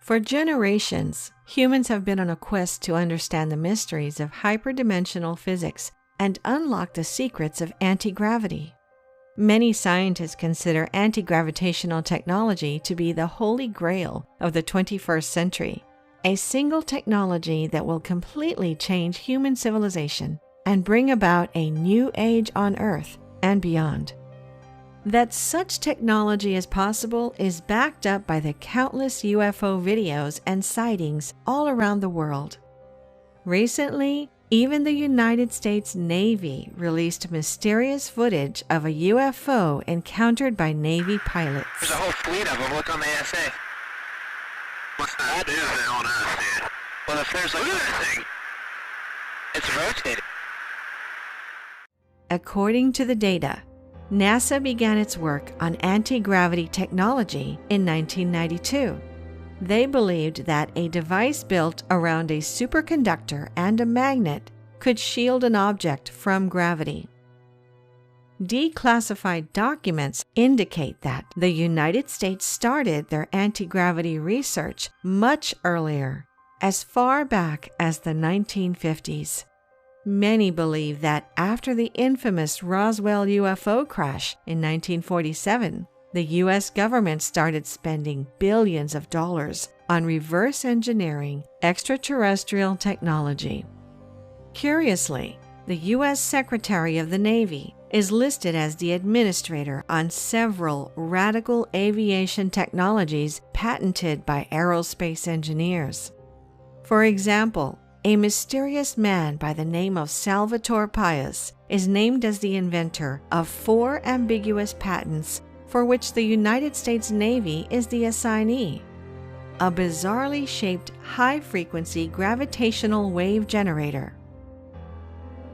For generations, humans have been on a quest to understand the mysteries of hyperdimensional physics and unlock the secrets of anti-gravity. Many scientists consider anti-gravitational technology to be the holy grail of the 21st century, a single technology that will completely change human civilization and bring about a new age on Earth and beyond. That such technology is possible is backed up by the countless UFO videos and sightings all around the world. Recently, even the United States Navy released mysterious footage of a UFO encountered by Navy pilots. There's a whole fleet of them. Look on the ASA. What's that? What is it on us, dude? Well, if there's like this thing, it's rotating. According to the data, NASA began its work on anti-gravity technology in 1992. They believed that a device built around a superconductor and a magnet could shield an object from gravity. Declassified documents indicate that the United States started their anti-gravity research much earlier, as far back as the 1950s. Many believe that after the infamous Roswell UFO crash in 1947, the U.S. government started spending billions of dollars on reverse engineering extraterrestrial technology. Curiously, the U.S. Secretary of the Navy is listed as the administrator on several radical aviation technologies patented by aerospace engineers. For example, a mysterious man by the name of Salvatore Pais is named as the inventor of 4 ambiguous patents for which the United States Navy is the assignee. A bizarrely shaped high-frequency gravitational wave generator,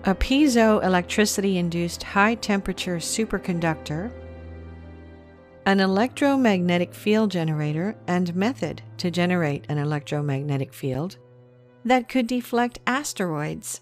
a piezoelectricity-induced high-temperature superconductor, an electromagnetic field generator and method to generate an electromagnetic field that could deflect asteroids,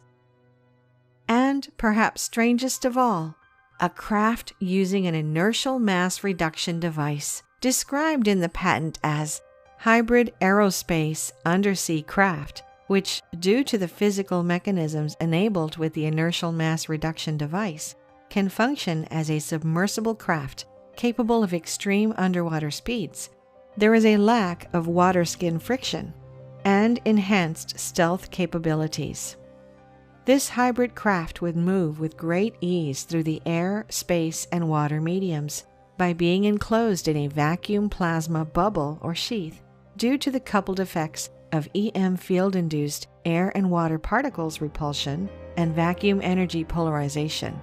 and, perhaps strangest of all, a craft using an inertial mass reduction device described in the patent as hybrid aerospace undersea craft, which, due to the physical mechanisms enabled with the inertial mass reduction device, can function as a submersible craft capable of extreme underwater speeds. There is a lack of water skin friction and enhanced stealth capabilities. This hybrid craft would move with great ease through the air, space, and water mediums by being enclosed in a vacuum plasma bubble or sheath due to the coupled effects of EM field-induced air and water particles repulsion and vacuum energy polarization.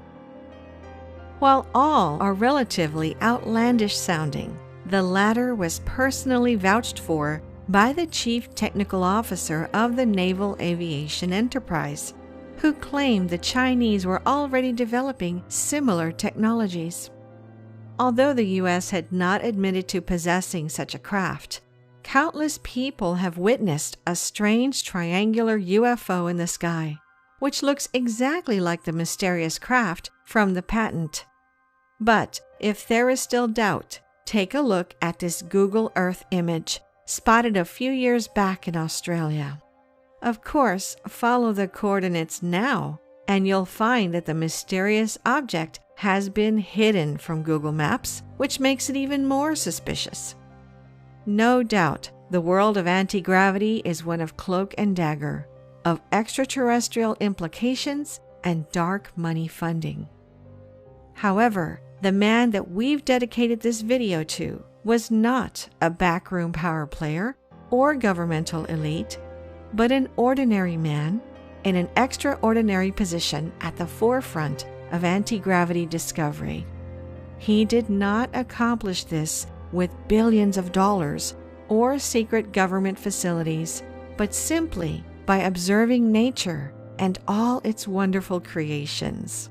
While all are relatively outlandish sounding, the latter was personally vouched for by the Chief Technical Officer of the Naval Aviation Enterprise, who claimed the Chinese were already developing similar technologies. Although the U.S. had not admitted to possessing such a craft, countless people have witnessed a strange triangular UFO in the sky, which looks exactly like the mysterious craft from the patent. But if there is still doubt, take a look at this Google Earth image spotted a few years back in Australia. Of course, follow the coordinates now, and you'll find that the mysterious object has been hidden from Google Maps, which makes it even more suspicious. No doubt, the world of anti-gravity is one of cloak and dagger, of extraterrestrial implications and dark money funding. However, the man that we've dedicated this video to was not a backroom power player or governmental elite, but an ordinary man in an extraordinary position at the forefront of anti-gravity discovery. He did not accomplish this with billions of dollars or secret government facilities, but simply by observing nature and all its wonderful creations.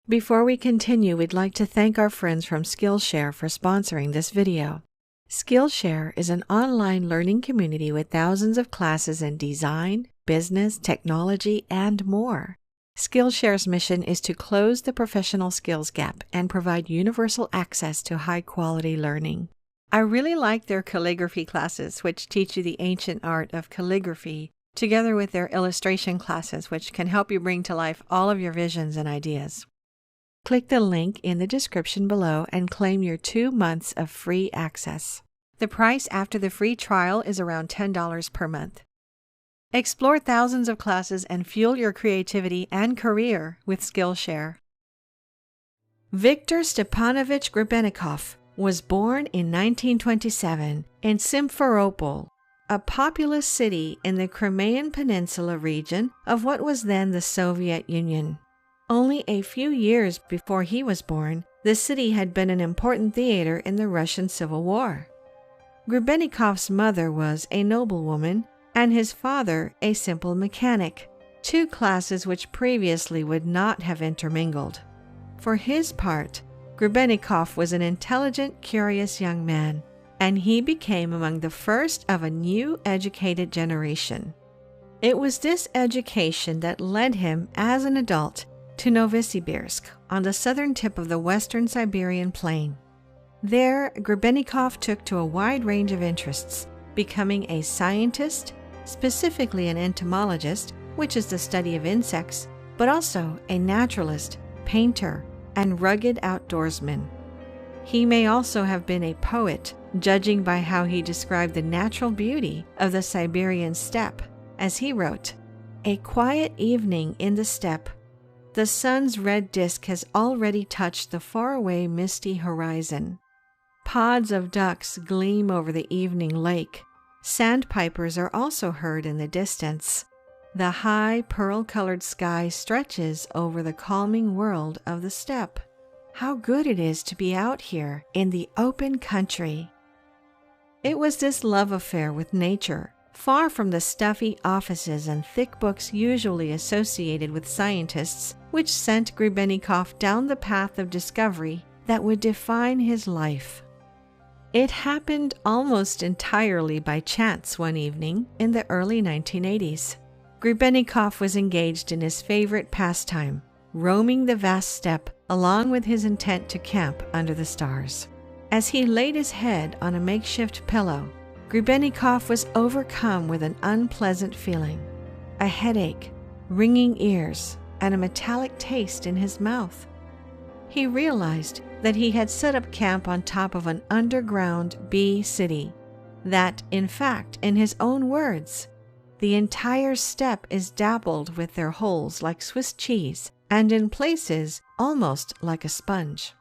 Before we continue, we'd like to thank our friends from Skillshare for sponsoring this video. Skillshare is an online learning community with thousands of classes in design, business, technology, and more. Skillshare's mission is to close the professional skills gap and provide universal access to high-quality learning. I really like their calligraphy classes, which teach you the ancient art of calligraphy, together with their illustration classes, which can help you bring to life all of your visions and ideas. Click the link in the description below and claim your 2 months of free access. The price after the free trial is around $10 per month. Explore thousands of classes and fuel your creativity and career with Skillshare. Viktor Stepanovich Grebennikov was born in 1927 in Simferopol, a populous city in the Crimean Peninsula region of what was then the Soviet Union. Only a few years before he was born, the city had been an important theater in the Russian Civil War. Grebennikov's mother was a noblewoman and his father a simple mechanic, 2 classes which previously would not have intermingled. For his part, Grebennikov was an intelligent, curious young man, and he became among the first of a new educated generation. It was this education that led him, as an adult, to Novosibirsk on the southern tip of the western Siberian plain. There, Grebennikov took to a wide range of interests, becoming a scientist, specifically an entomologist, which is the study of insects, but also a naturalist, painter, and rugged outdoorsman. He may also have been a poet, judging by how he described the natural beauty of the Siberian steppe, as he wrote, "A quiet evening in the steppe. The sun's red disk has already touched the faraway misty horizon. Pods of ducks gleam over the evening lake. Sandpipers are also heard in the distance. The high pearl-colored sky stretches over the calming world of the steppe. How good it is to be out here in the open country." It was this love affair with nature, far from the stuffy offices and thick books usually associated with scientists, which sent Grebennikov down the path of discovery that would define his life. It happened almost entirely by chance one evening in the early 1980s. Grebennikov was engaged in his favorite pastime, roaming the vast steppe along with his intent to camp under the stars. As he laid his head on a makeshift pillow, Grebennikov was overcome with an unpleasant feeling, a headache, ringing ears, and a metallic taste in his mouth. He realized that he had set up camp on top of an underground bee city, that, in fact, in his own words, the entire steppe is dappled with their holes like Swiss cheese, and in places almost like a sponge.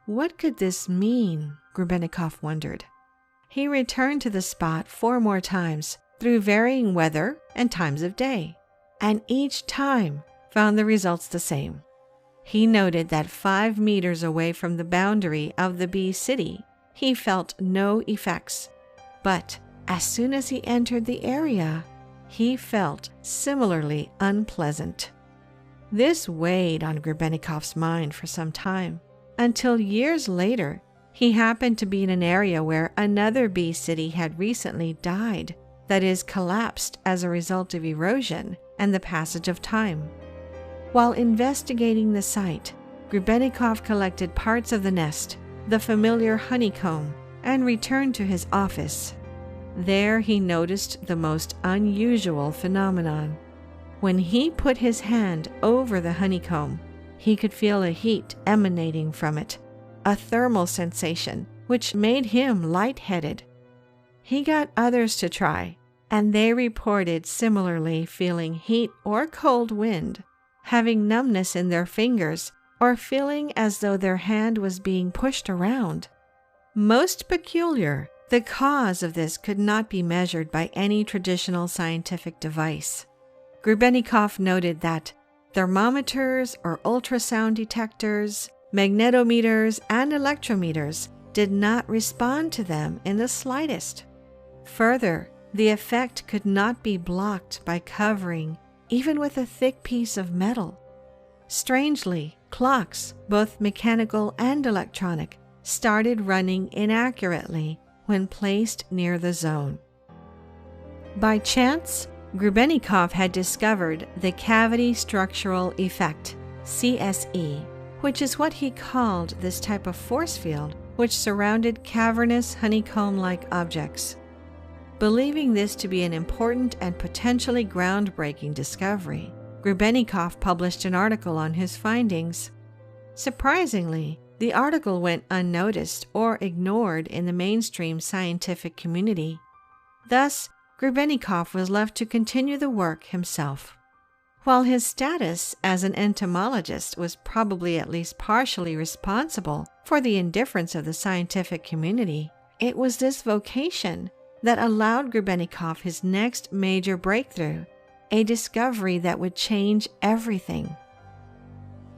What could this mean? Grebennikov wondered. He returned to the spot 4 more times, through varying weather and times of day, and each time found the results the same. He noted that 5 meters away from the boundary of the bee city, he felt no effects, but as soon as he entered the area, he felt similarly unpleasant. This weighed on Grebennikov's mind for some time, until years later he happened to be in an area where another bee city had recently died, that is, collapsed as a result of erosion and the passage of time. While investigating the site, Grebennikov collected parts of the nest, the familiar honeycomb, and returned to his office. There he noticed the most unusual phenomenon. When he put his hand over the honeycomb, he could feel a heat emanating from it, a thermal sensation which made him lightheaded. He got others to try, and they reported similarly feeling heat or cold wind, having numbness in their fingers, or feeling as though their hand was being pushed around. Most peculiar, the cause of this could not be measured by any traditional scientific device. Grebennikov noted that thermometers or ultrasound detectors, magnetometers, and electrometers did not respond to them in the slightest. Further, the effect could not be blocked by covering, even with a thick piece of metal. Strangely, clocks, both mechanical and electronic, started running inaccurately when placed near the zone. By chance, Grebennikov had discovered the cavity structural effect, CSE, which is what he called this type of force field which surrounded cavernous honeycomb-like objects. Believing this to be an important and potentially groundbreaking discovery, Grebennikov published an article on his findings. Surprisingly, the article went unnoticed or ignored in the mainstream scientific community. Thus, Grebennikov was left to continue the work himself. While his status as an entomologist was probably at least partially responsible for the indifference of the scientific community, it was this vocation that allowed Grebennikov his next major breakthrough, a discovery that would change everything.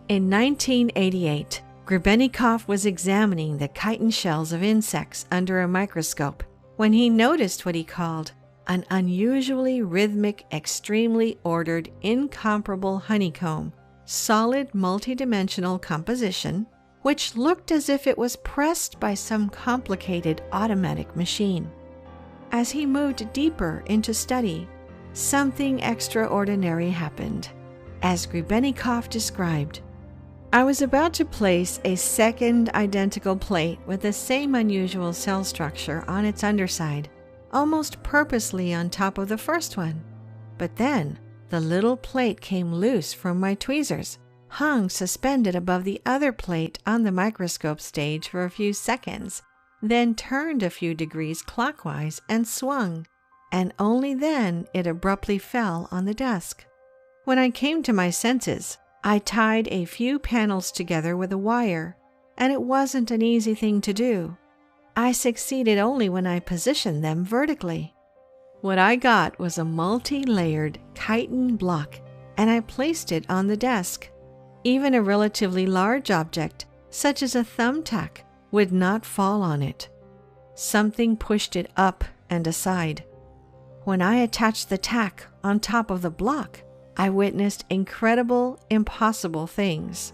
In 1988, Grebennikov was examining the chitin shells of insects under a microscope when he noticed what he called an unusually rhythmic, extremely ordered, incomparable honeycomb, solid multidimensional composition, which looked as if it was pressed by some complicated automatic machine. As he moved deeper into study, something extraordinary happened. As Grebennikov described, "I was about to place a second identical plate with the same unusual cell structure on its underside, almost purposely on top of the first one. But then the little plate came loose from my tweezers, hung suspended above the other plate on the microscope stage for a few seconds, then turned a few degrees clockwise and swung, and only then it abruptly fell on the desk. When I came to my senses, I tied a few panels together with a wire, and it wasn't an easy thing to do. I succeeded only when I positioned them vertically. What I got was a multi-layered chitin block, and I placed it on the desk. Even a relatively large object, such as a thumbtack, would not fall on it. Something pushed it up and aside. When I attached the tack on top of the block, I witnessed incredible, impossible things.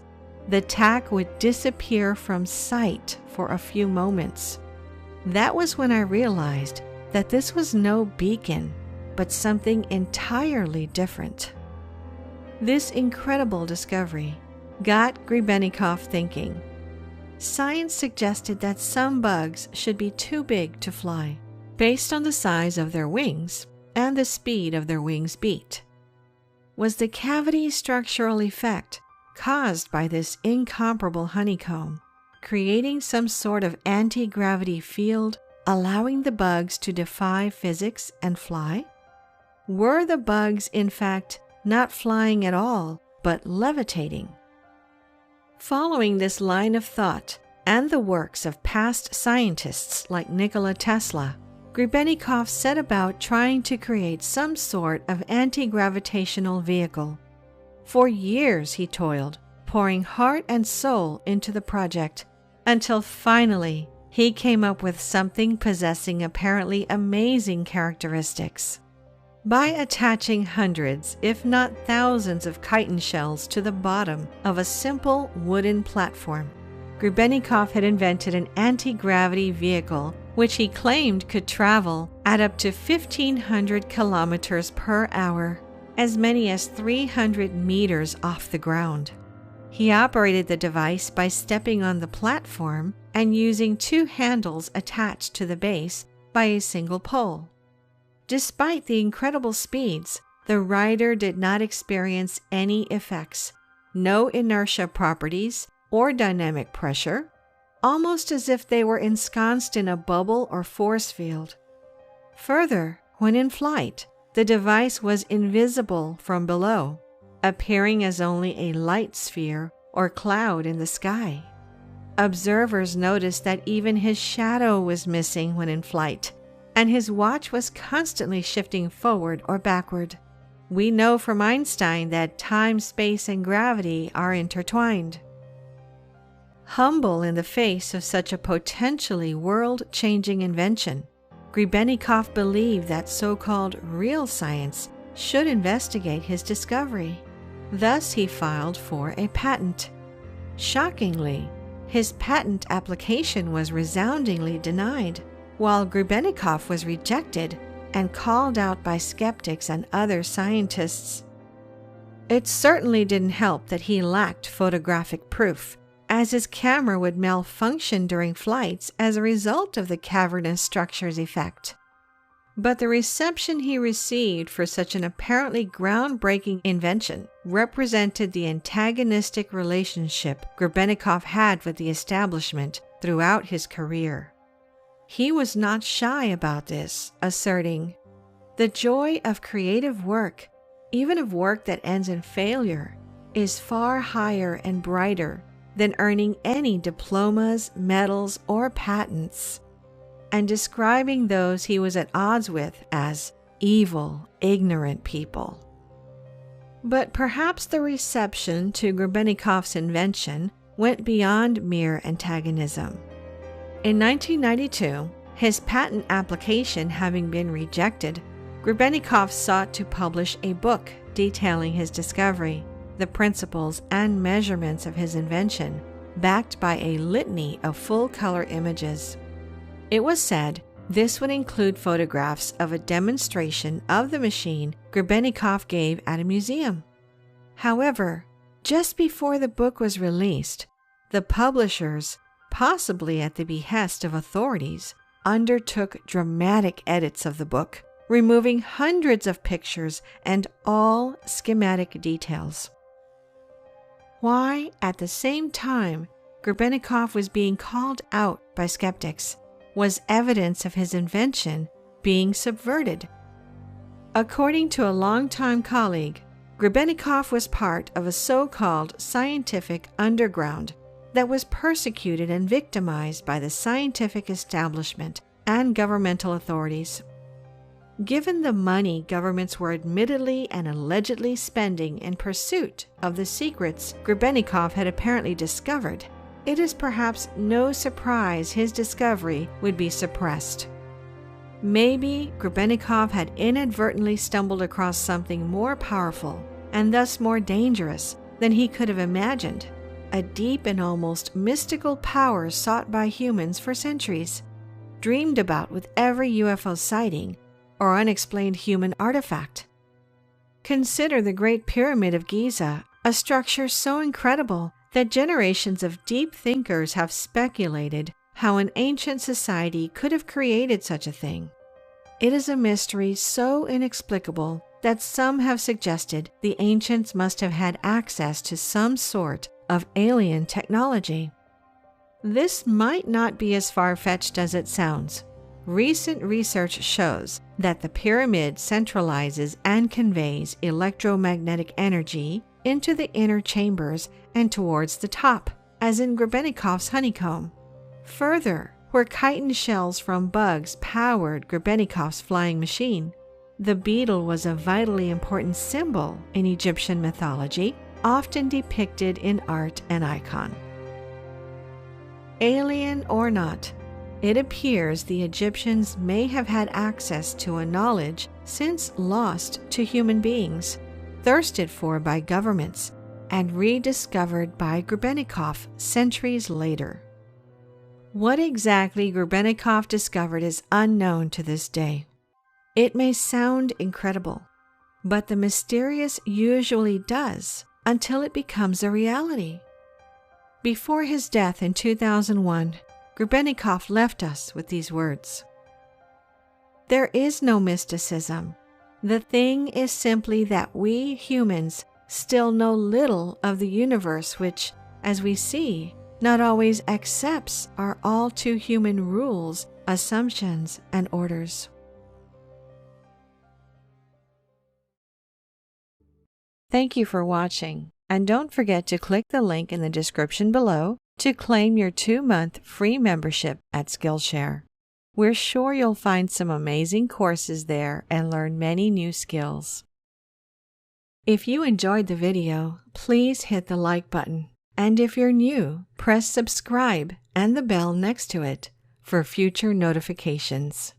The tack would disappear from sight for a few moments. That was when I realized that this was no beacon, but something entirely different." This incredible discovery got Grebennikov thinking. Science suggested that some bugs should be too big to fly, based on the size of their wings and the speed of their wings' beat. Was the cavity structural effect caused by this incomparable honeycomb creating some sort of anti-gravity field, allowing the bugs to defy physics and fly? Were the bugs, in fact, not flying at all, but levitating? Following this line of thought and the works of past scientists like Nikola Tesla, Grebennikov set about trying to create some sort of anti-gravitational vehicle. For years he toiled, pouring heart and soul into the project, until finally he came up with something possessing apparently amazing characteristics. By attaching hundreds, if not thousands of chitin shells to the bottom of a simple wooden platform, Grebennikov had invented an anti-gravity vehicle which he claimed could travel at up to 1,500 kilometers per hour, as many as 300 meters off the ground. He operated the device by stepping on the platform and using two handles attached to the base by a single pole. Despite the incredible speeds, the rider did not experience any effects, no inertia properties or dynamic pressure, almost as if they were ensconced in a bubble or force field. Further, when in flight, the device was invisible from below, appearing as only a light sphere or cloud in the sky. Observers noticed that even his shadow was missing when in flight, and his watch was constantly shifting forward or backward. We know from Einstein that time, space, and gravity are intertwined. Humble in the face of such a potentially world-changing invention, Grebennikov believed that so-called real science should investigate his discovery. Thus, he filed for a patent. Shockingly, his patent application was resoundingly denied, while Grebennikov was rejected and called out by skeptics and other scientists. It certainly didn't help that he lacked photographic proof, as his camera would malfunction during flights as a result of the cavernous structure's effect. But the reception he received for such an apparently groundbreaking invention represented the antagonistic relationship Grebennikov had with the establishment throughout his career. He was not shy about this, asserting, "The joy of creative work, even of work that ends in failure, is far higher and brighter than earning any diplomas, medals, or patents," and describing those he was at odds with as evil, ignorant people. But perhaps the reception to Grebennikov's invention went beyond mere antagonism. In 1992, his patent application having been rejected, Grebennikov sought to publish a book detailing his discovery, the principles and measurements of his invention, backed by a litany of full-color images. It was said this would include photographs of a demonstration of the machine Grebennikov gave at a museum. However, just before the book was released, the publishers, possibly at the behest of authorities, undertook dramatic edits of the book, removing hundreds of pictures and all schematic details. Why, at the same time, Grebennikov was being called out by skeptics was evidence of his invention being subverted. According to a longtime colleague, Grebennikov was part of a so-called scientific underground that was persecuted and victimized by the scientific establishment and governmental authorities. Given the money governments were admittedly and allegedly spending in pursuit of the secrets Grebennikov had apparently discovered, it is perhaps no surprise his discovery would be suppressed. Maybe Grebennikov had inadvertently stumbled across something more powerful and thus more dangerous than he could have imagined, a deep and almost mystical power sought by humans for centuries, dreamed about with every UFO sighting or unexplained human artifact. Consider the Great Pyramid of Giza, a structure so incredible that generations of deep thinkers have speculated how an ancient society could have created such a thing. It is a mystery so inexplicable that some have suggested the ancients must have had access to some sort of alien technology. This might not be as far-fetched as it sounds. Recent research shows that the pyramid centralizes and conveys electromagnetic energy into the inner chambers and towards the top, as in Grebennikov's honeycomb. Further, where chitin shells from bugs powered Grebennikov's flying machine, the beetle was a vitally important symbol in Egyptian mythology, often depicted in art and icon. Alien or not, it appears the Egyptians may have had access to a knowledge since lost to human beings, thirsted for by governments, and rediscovered by Grebennikov centuries later. What exactly Grebennikov discovered is unknown to this day. It may sound incredible, but the mysterious usually does until it becomes a reality. Before his death in 2001, Grebennikov left us with these words: "There is no mysticism. The thing is simply that we humans still know little of the universe which, as we see, not always accepts our all too human rules, assumptions, and orders." Thank you for watching, and don't forget to click the link in the description below to claim your 2-month free membership at Skillshare. We're sure you'll find some amazing courses there and learn many new skills. If you enjoyed the video, please hit the like button. And if you're new, press subscribe and the bell next to it for future notifications.